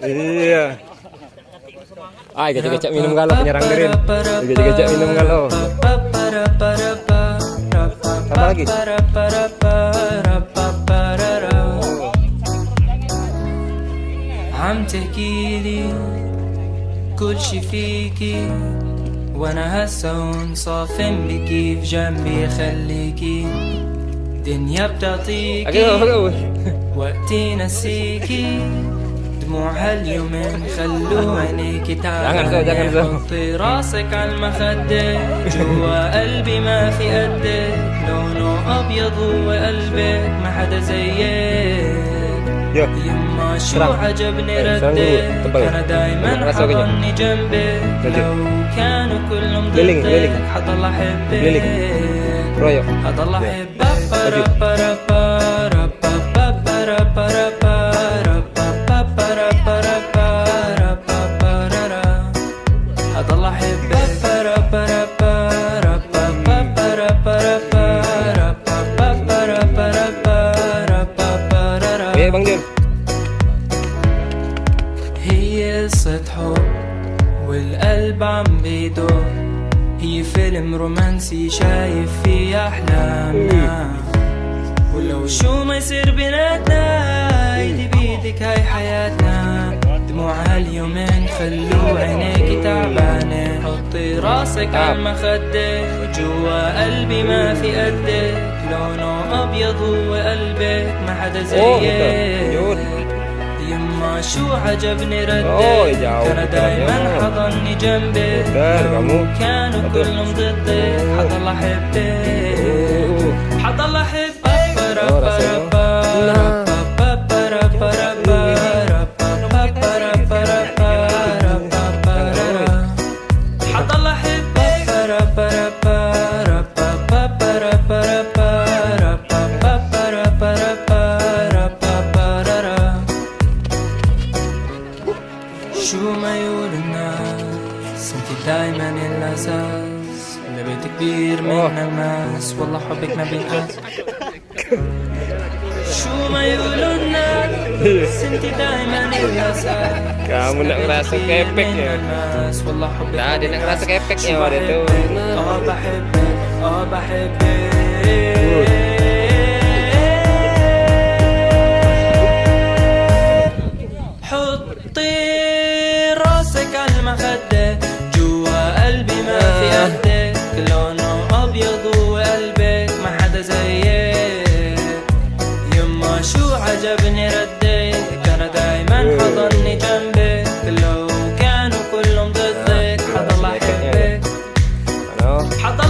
Iya. Ay, gajah-gajah minum galau penyerang Gerin. Gajah-gajah minum galau. Tambah lagi. عم تحكيلي كل شي فيكي وانا هسه هون صافن بكي في جنبي خليكي دنيا بتعطيكي وقتي نسيكي دموع هاليومين خلو عينيكي تعبانة حطي راسك عالمخدة جوا قلبي ما في قدك لونه أبيض وقلبك ما حدا زيك يما شو عجبني ردك أنا دايما حضني جنبك لو كانوا كلهم ضدك حضل أحبك حضل أحبك حضل Oke, Bang Jun. هي قصة حب والقلب عم بيدق هي فيلم رومانسي شايف فيه أحلامنا ولو شو ما يصير بيناتنا ايدي بيدك هاي حياتنا دموع هاليومين خلو عينيكي تعبانة حطي راسك عالمخدة جوا قلبي ما في قدك لونه أبيض وقلبك ما حدا زيك يما شو عجبني ردك أنا دايما حضني جنبك كانوا كلهم ضدك حضل أحبك حضل أحبك حضل شو ما يقول الناس انتي دايما الأساس اللي بيت كبير من الناس والله حبك ما بينقاس شو ما يقولوا الناس انتي دايما الأساس Kamu nak ngerasa kepeknya. Nah, dia nak ngerasa kepeknya waktu itu. بحبك بحبك حطي راسك عالمخدة جوا قلبي ما في قدك لونه أبيض وقلبك ما حدا زيك يما شو عجبني ردك أنا دايما حضني جنبك لو كانوا كلهم ضدك حضل أحبك حضل